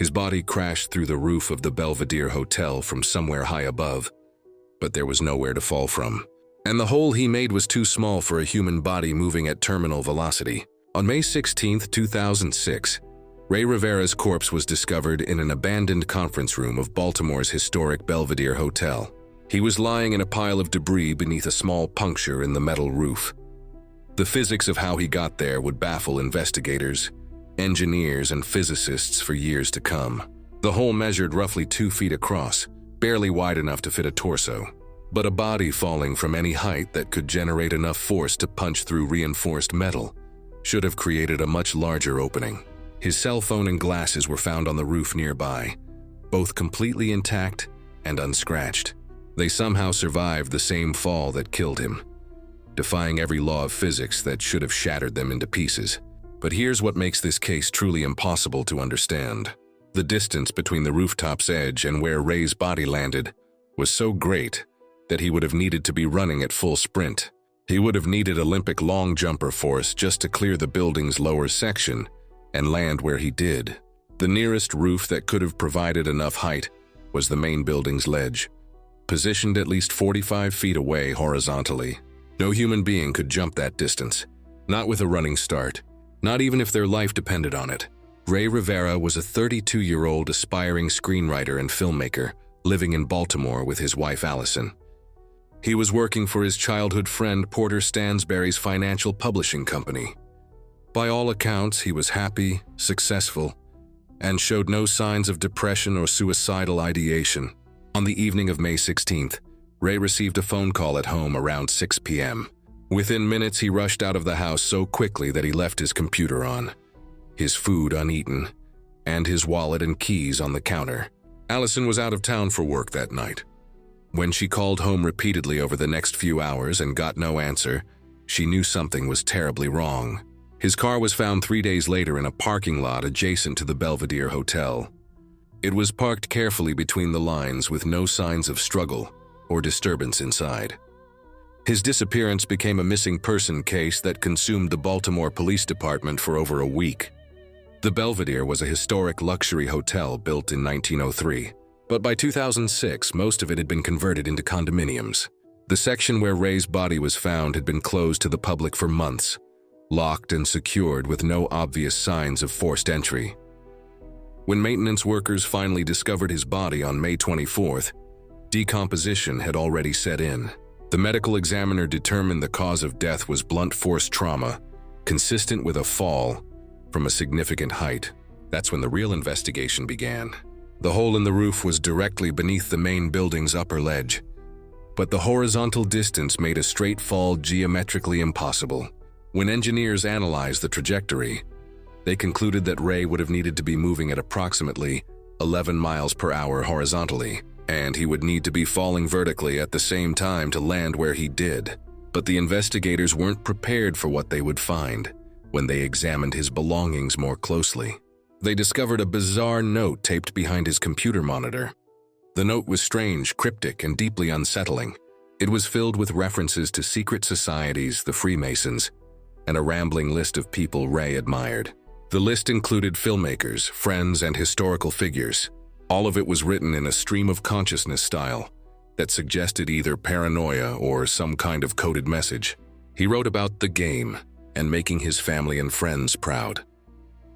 His body crashed through the roof of the Belvedere Hotel from somewhere high above, but there was nowhere to fall from. And the hole he made was too small for a human body moving at terminal velocity. On May 16, 2006, Rey Rivera's corpse was discovered in an abandoned conference room of Baltimore's historic Belvedere Hotel. He was lying in a pile of debris beneath a small puncture in the metal roof. The physics of how he got there would baffle investigators, engineers, and physicists for years to come. The hole measured roughly 2 feet across, barely wide enough to fit a torso. But a body falling from any height that could generate enough force to punch through reinforced metal should have created a much larger opening. His cell phone and glasses were found on the roof nearby, both completely intact and unscratched. They somehow survived the same fall that killed him, defying every law of physics that should have shattered them into pieces. But here's what makes this case truly impossible to understand. The distance between the rooftop's edge and where Rey's body landed was so great that he would have needed to be running at full sprint. He would have needed Olympic long jumper force just to clear the building's lower section and land where he did. The nearest roof that could have provided enough height was the main building's ledge, positioned at least 45 feet away horizontally. No human being could jump that distance, not with a running start, not even if their life depended on it. Rey Rivera was a 32-year-old aspiring screenwriter and filmmaker living in Baltimore with his wife Allison. He was working for his childhood friend Porter Stansberry's financial publishing company. By all accounts, he was happy, successful, and showed no signs of depression or suicidal ideation. On the evening of May 16th, Rey received a phone call at home around 6 p.m. Within minutes, he rushed out of the house so quickly that he left his computer on, his food uneaten, and his wallet and keys on the counter. Allison was out of town for work that night. When she called home repeatedly over the next few hours and got no answer, she knew something was terribly wrong. His car was found 3 days later in a parking lot adjacent to the Belvedere Hotel. It was parked carefully between the lines with no signs of struggle or disturbance inside. His disappearance became a missing person case that consumed the Baltimore Police Department for over a week. The Belvedere was a historic luxury hotel built in 1903, but by 2006, most of it had been converted into condominiums. The section where Rey's body was found had been closed to the public for months, locked and secured with no obvious signs of forced entry. When maintenance workers finally discovered his body on May 24th, decomposition had already set in. The medical examiner determined the cause of death was blunt force trauma, consistent with a fall from a significant height. That's when the real investigation began. The hole in the roof was directly beneath the main building's upper ledge, but the horizontal distance made a straight fall geometrically impossible. When engineers analyzed the trajectory, they concluded that Rey would have needed to be moving at approximately 11 miles per hour horizontally, and he would need to be falling vertically at the same time to land where he did. But the investigators weren't prepared for what they would find when they examined his belongings more closely. They discovered a bizarre note taped behind his computer monitor. The note was strange, cryptic, and deeply unsettling. It was filled with references to secret societies, the Freemasons, and a rambling list of people Rey admired. The list included filmmakers, friends, and historical figures. All of it was written in a stream of consciousness style that suggested either paranoia or some kind of coded message. He wrote about the game and making his family and friends proud.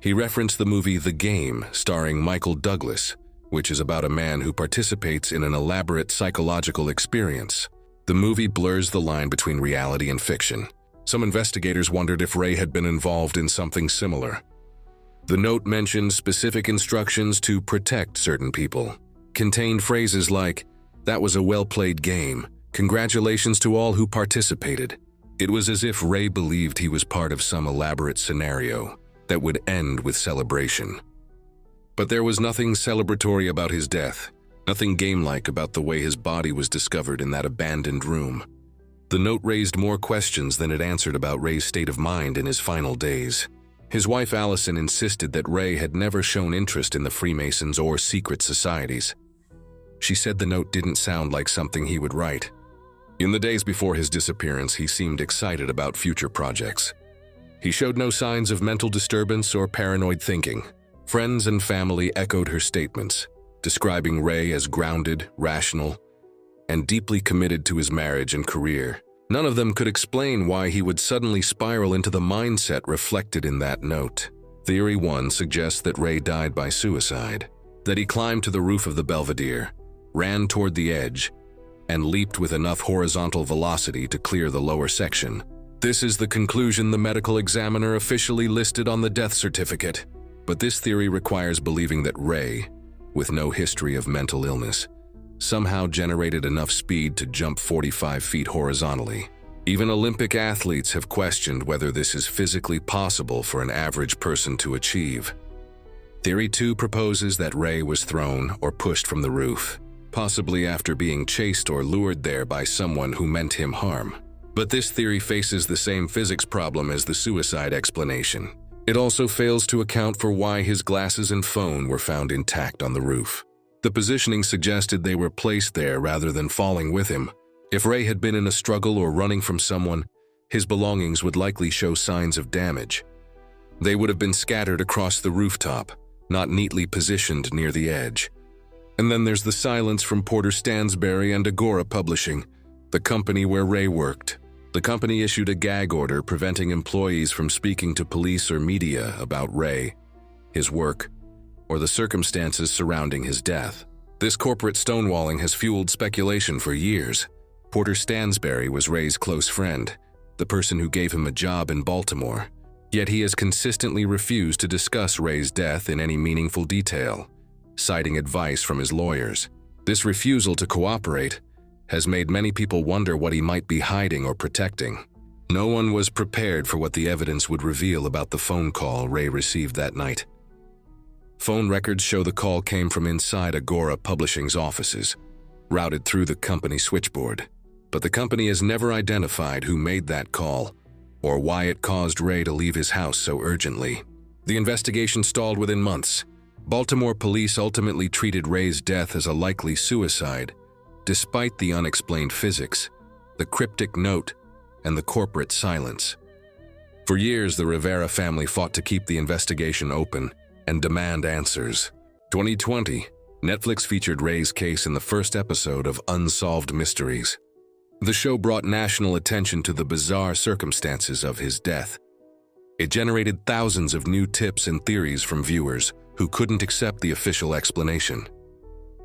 He referenced the movie The Game, starring Michael Douglas, which is about a man who participates in an elaborate psychological experience. The movie blurs the line between reality and fiction. Some investigators wondered if Rey had been involved in something similar. The note mentioned specific instructions to protect certain people, contained phrases like, "That was a well-played game. Congratulations to all who participated." It was as if Rey believed he was part of some elaborate scenario that would end with celebration. But there was nothing celebratory about his death, nothing game-like about the way his body was discovered in that abandoned room. The note raised more questions than it answered about Rey's state of mind in his final days. His wife Allison insisted that Rey had never shown interest in the Freemasons or secret societies. She said the note didn't sound like something he would write. In the days before his disappearance, he seemed excited about future projects. He showed no signs of mental disturbance or paranoid thinking. Friends and family echoed her statements, describing Rey as grounded, rational, and deeply committed to his marriage and career. None of them could explain why he would suddenly spiral into the mindset reflected in that note. Theory 1 suggests that Rey died by suicide, that he climbed to the roof of the Belvedere, ran toward the edge, and leaped with enough horizontal velocity to clear the lower section. This is the conclusion the medical examiner officially listed on the death certificate. But this theory requires believing that Rey, with no history of mental illness, somehow generated enough speed to jump 45 feet horizontally. Even Olympic athletes have questioned whether this is physically possible for an average person to achieve. Theory 2 proposes that Rey was thrown or pushed from the roof, possibly after being chased or lured there by someone who meant him harm. But this theory faces the same physics problem as the suicide explanation. It also fails to account for why his glasses and phone were found intact on the roof. The positioning suggested they were placed there rather than falling with him. If Rey had been in a struggle or running from someone, his belongings would likely show signs of damage. They would have been scattered across the rooftop, not neatly positioned near the edge. And then there's the silence from Porter Stansberry and Agora Publishing, the company where Rey worked. The company issued a gag order preventing employees from speaking to police or media about Rey, his work, or the circumstances surrounding his death. This corporate stonewalling has fueled speculation for years. Porter Stansberry was Rey's close friend, the person who gave him a job in Baltimore. Yet he has consistently refused to discuss Rey's death in any meaningful detail, citing advice from his lawyers. This refusal to cooperate has made many people wonder what he might be hiding or protecting. No one was prepared for what the evidence would reveal about the phone call Rey received that night. Phone records show the call came from inside Agora Publishing's offices, routed through the company switchboard. But the company has never identified who made that call or why it caused Rey to leave his house so urgently. The investigation stalled within months. Baltimore police ultimately treated Rey's death as a likely suicide, despite the unexplained physics, the cryptic note, and the corporate silence. For years, the Rivera family fought to keep the investigation open and demand answers. 2020, Netflix featured Rey's case in the first episode of Unsolved Mysteries. The show brought national attention to the bizarre circumstances of his death. It generated thousands of new tips and theories from viewers who couldn't accept the official explanation.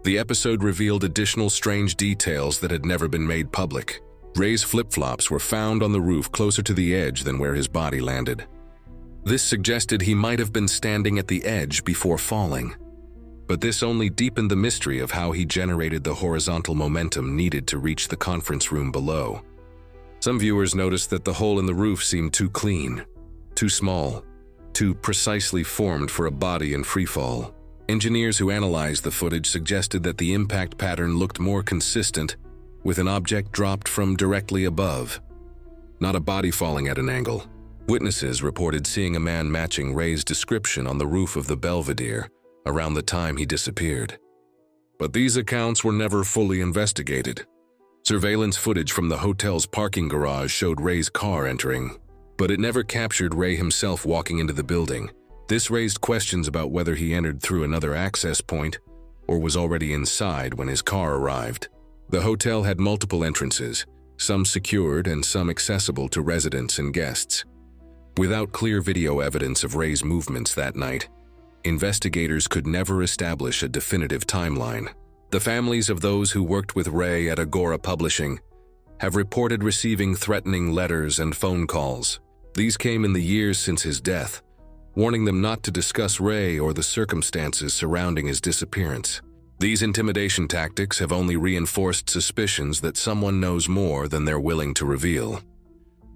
The episode revealed additional strange details that had never been made public. Rey's flip-flops were found on the roof closer to the edge than where his body landed. This suggested he might have been standing at the edge before falling. But this only deepened the mystery of how he generated the horizontal momentum needed to reach the conference room below. Some viewers noticed that the hole in the roof seemed too clean, too small, too precisely formed for a body in freefall. Engineers who analyzed the footage suggested that the impact pattern looked more consistent with an object dropped from directly above, not a body falling at an angle. Witnesses reported seeing a man matching Rey's description on the roof of the Belvedere around the time he disappeared. But these accounts were never fully investigated. Surveillance footage from the hotel's parking garage showed Rey's car entering, but it never captured Rey himself walking into the building. This raised questions about whether he entered through another access point or was already inside when his car arrived. The hotel had multiple entrances, some secured and some accessible to residents and guests. Without clear video evidence of Rey's movements that night, investigators could never establish a definitive timeline. The families of those who worked with Rey at Agora Publishing have reported receiving threatening letters and phone calls. These came in the years since his death, warning them not to discuss Rey or the circumstances surrounding his disappearance. These intimidation tactics have only reinforced suspicions that someone knows more than they're willing to reveal.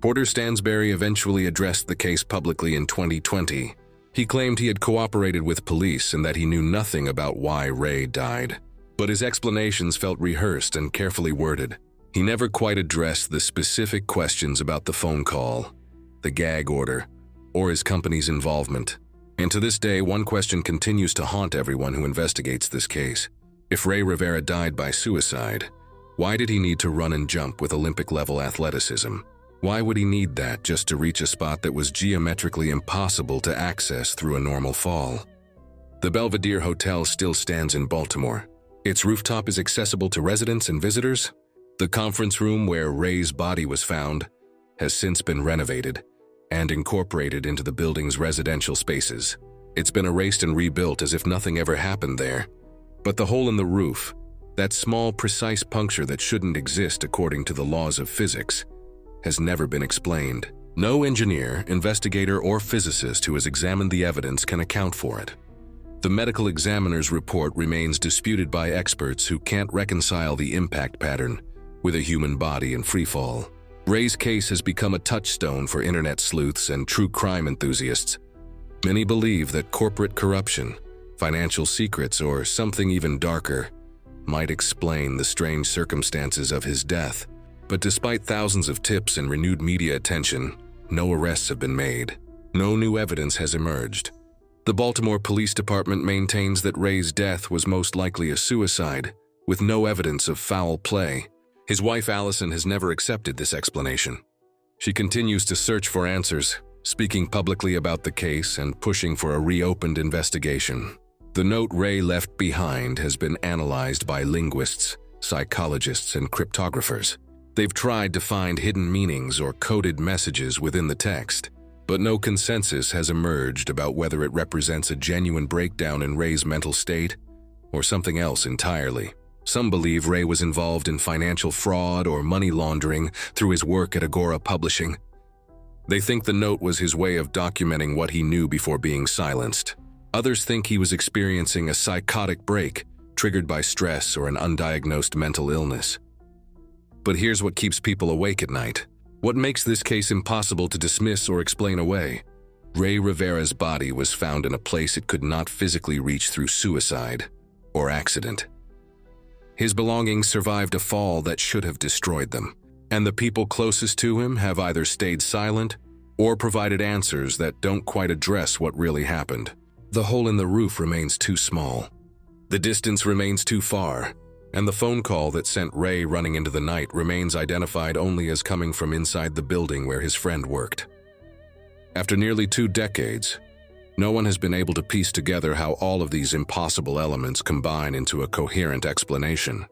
Porter Stansberry eventually addressed the case publicly in 2020. He claimed he had cooperated with police and that he knew nothing about why Rey died. But his explanations felt rehearsed and carefully worded. He never quite addressed the specific questions about the phone call, the gag order, or his company's involvement. And to this day, one question continues to haunt everyone who investigates this case. If Rey Rivera died by suicide, why did he need to run and jump with Olympic-level athleticism? Why would he need that just to reach a spot that was geometrically impossible to access through a normal fall? The Belvedere Hotel still stands in Baltimore. Its rooftop is accessible to residents and visitors. The conference room where Rey's body was found has since been renovated and incorporated into the building's residential spaces. It's been erased and rebuilt as if nothing ever happened there. But the hole in the roof, that small, precise puncture that shouldn't exist according to the laws of physics, has never been explained. No engineer, investigator, or physicist who has examined the evidence can account for it. The medical examiner's report remains disputed by experts who can't reconcile the impact pattern with a human body in freefall. Rey's case has become a touchstone for internet sleuths and true crime enthusiasts. Many believe that corporate corruption, financial secrets, or something even darker might explain the strange circumstances of his death. But despite thousands of tips and renewed media attention, no arrests have been made. No new evidence has emerged. The Baltimore Police Department maintains that Rey's death was most likely a suicide, with no evidence of foul play. His wife Allison has never accepted this explanation. She continues to search for answers, speaking publicly about the case and pushing for a reopened investigation. The note Rey left behind has been analyzed by linguists, psychologists, and cryptographers. They've tried to find hidden meanings or coded messages within the text, but no consensus has emerged about whether it represents a genuine breakdown in Rey's mental state or something else entirely. Some believe Rey was involved in financial fraud or money laundering through his work at Agora Publishing. They think the note was his way of documenting what he knew before being silenced. Others think he was experiencing a psychotic break triggered by stress or an undiagnosed mental illness. But here's what keeps people awake at night. What makes this case impossible to dismiss or explain away? Rey Rivera's body was found in a place it could not physically reach through suicide or accident. His belongings survived a fall that should have destroyed them, and the people closest to him have either stayed silent or provided answers that don't quite address what really happened. The hole in the roof remains too small. The distance remains too far, and the phone call that sent Rey running into the night remains identified only as coming from inside the building where his friend worked. After nearly 2 decades, no one has been able to piece together how all of these impossible elements combine into a coherent explanation.